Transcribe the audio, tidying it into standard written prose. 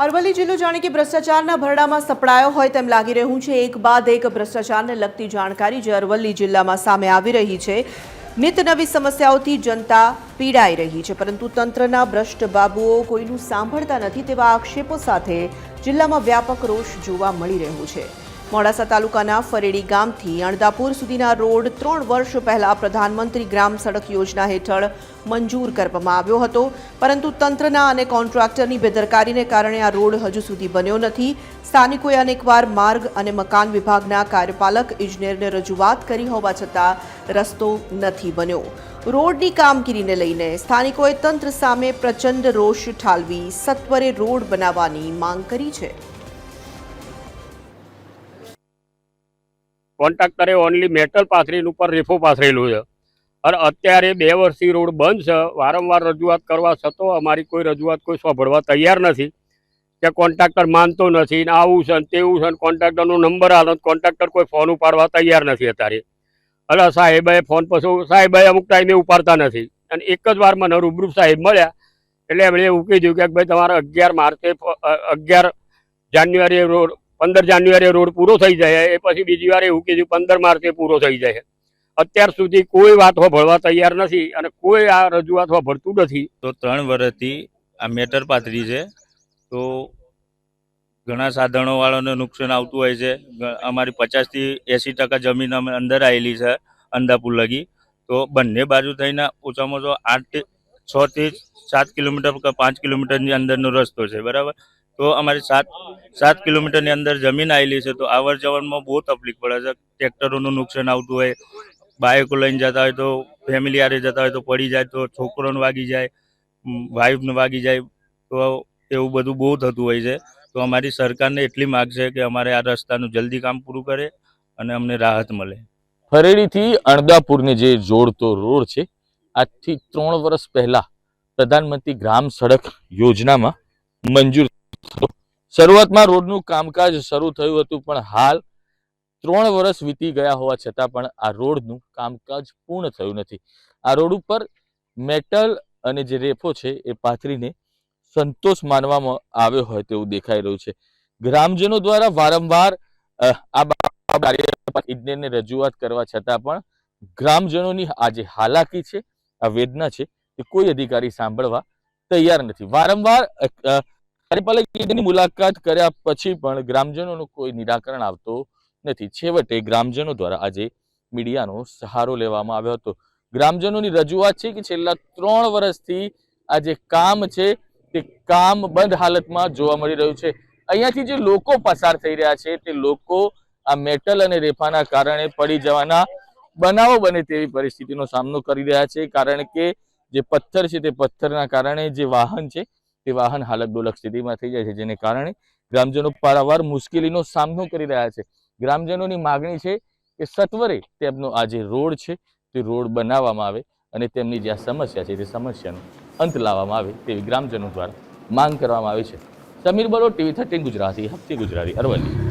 અરવલ્લી જિલ્લો જાણે કે ભ્રષ્ટાચારના ભરડામાં સપડાયો હોય તેમ લાગી રહ્યું છે। એક બાદ એક ભ્રષ્ટાચારને લગતી જાણકારી જે અરવલ્લી જિલ્લામાં સામે આવી રહી છે। નિત નવી સમસ્યાઓથી જનતા પીડાઈ રહી છે, પરંતુ તંત્રના ભ્રષ્ટ બાબુઓ કોઈનું સાંભળતા નથી તેવા આક્ષેપો સાથે જિલ્લામાં વ્યાપક રોષ જોવા મળી રહ્યો છે। મોડાસા તાલુકાના ફરેડી ગામથી અણદાપુર સુધીના રોડ 3 વર્ષ પહેલા પ્રધાનમંત્રી ગ્રામ સડક યોજના હેઠળ મંજૂર કરવામાં આવ્યો હતો, પરંતુ તંત્રના અને કોન્ટ્રાક્ટરની બેદરકારીને કારણે આ રોડ હજુ સુધી બન્યો નથી। સ્થાનિકોએ અનેકવાર માર્ગ અને મકાન વિભાગના કાર્યપાલક ઇજનેરને રજૂઆત કરી હોવા છતાં રસ્તો નથી બન્યો। રોડની કામગીરીને લઈને સ્થાનિકોએ તંત્ર સામે પ્રચંડ રોષ ઠાલવી સત્વરે રોડ બનાવવાની માંગ કરી છે। કોન્ટ્રાક્ટરે ઓનલી મેટલ પાથરીને ઉપર રેફો પાથરેલું છે અને અત્યારે 2 વર્ષથી રોડ બંધ છે। વારંવાર રજૂઆત કરવા છતાં અમારી કોઈ રજૂઆત કોઈ સાંભળવા તૈયાર નથી કે કોન્ટ્રાક્ટર માનતો નથી ને આવું છે ને તેવું છે ને કોન્ટ્રાક્ટરનો નંબર આલો કોન્ટ્રાક્ટર કોઈ ફોન ઉપાડવા તૈયાર નથી અત્યારે। એટલે સાહેબે ફોન પછી સાહેબે અમુક ટાઈમે ઉપાડતા નથી અને એક જ વાર મને રૂબરૂ સાહેબ મળ્યા એટલે એમણે એવું કીધું કે ભાઈ તમારે 11 જાન્યુઆરી રોડ 15 જાન્યુઆરી રોડ પૂરો થઈ જાય, એ પછી બીજી વાર એવું કીધું 15 માર્ચે પૂરો થઈ જાય। અત્યાર સુધી કોઈ વાત સાંભળવા તૈયાર નથી અને કોઈ આ રજૂઆત સાંભળતું નથી। તો 3 વર્ષથી આ મેટર પાથરી છે, તો ઘણા સાધનોવાળાને નુકસાન આવતું હોય છે। અમારી 50 થી 80% જમીન અમે અંદર આવેલી છે અંદાપુર લગી, તો બંને બાજુ થઈને ઓછામાં ઓછો 6 થી 7 કિલોમીટર કે 5 કિલોમીટરની અંદરનો રસ્તો છે, બરાબર। તો અમારી 7 કિલોમીટરની અંદર જમીન આવેલી છે, તો આવર જવરમાં બહુ તકલીફ પડે છે। ટ્રેક્ટરોનું નુકસાન આવતું હોય, બાઇકો લઈને જતા હોય તો ફેમિલી આરે જતા હોય તો પડી જાય તો છોકરોને વાગી જાય, વાઈફને વાગી જાય, તો એવું બધું બહુ થતું હોય છે। તો અમારી સરકારને એટલી માગ છે કે અમારે આ રસ્તાનું જલ્દી કામ પૂરું કરે અને અમને રાહત મળે। ફરેડીથી અણદાપુરને જે જોડતો રોડ છે, આજથી 3 વર્ષ પહેલા પ્રધાનમંત્રી ગ્રામ સડક યોજનામાં મંજૂર થયો। શરૂઆતમાં રોડનું કામકાજ શરૂ થયું હતું, પણ હાલ 3 વર્ષ વીતી ગયા હોવા છતાં પણ આ રોડનું કામકાજ પૂર્ણ થયું નથી। આ રોડ ઉપર મેટલ અને જે રેફો છે એ પાથરીને સંતોષ માનવામાં આવ્યો હોય તેવું દેખાઈ રહ્યું છે। ગ્રામજનો દ્વારા વારંવાર આ ઇજનેરને રજૂઆત કરવા છતાં પણ ગ્રામજનોની આ જે હાલાકી છે, આ વેદના છે, તે કોઈ અધિકારી સાંભળવા તૈયાર નથી। વારંવાર કાર્યપાલક ઇજનેરની મુલાકાત કર્યા પછી પણ ગ્રામજનોનું કોઈ નિરાકરણ આવતો નથી। છેવટે ગ્રામજનો દ્વારા આજે મીડિયાનો સહારો લેવામાં આવ્યો હતો। ગ્રામજનોની રજૂઆત છે કે છેલ્લા 3 વર્ષથી આ જે કામ છે તે કામ બંધ હાલતમાં જોવા મળી રહ્યું છે। અહીંયાથી જે લોકો પસાર થઈ રહ્યા છે તે લોકો આ મેટલ અને રેફાના કારણે પડી જવાના બનાવો બને તેવી પરિસ્થિતિનો સામનો કરી રહ્યા છે, કારણ કે જે પથ્થર છે તે પથ્થરના કારણે જે વાહન છે તે વાહન હાલતડોલક સ્થિતિમાં થઈ જાય છે, જેને કારણે ગ્રામજનો પારાવાર મુશ્કેલીનો સામનો કરી રહ્યા છે। ગ્રામજનોની માગણી છે કે સત્વરે તેમનો આ જે રોડ છે તે રોડ બનાવવામાં આવે અને તેમની જે આ સમસ્યા છે તે સમસ્યાનો અંત લાવવામાં આવે તેવી ગ્રામજનો દ્વારા માંગ કરવામાં આવી છે। સમીર બરોટ, TV 13 ગુજરાતી, હફતી ગુજરાતી, અરવલ્લી।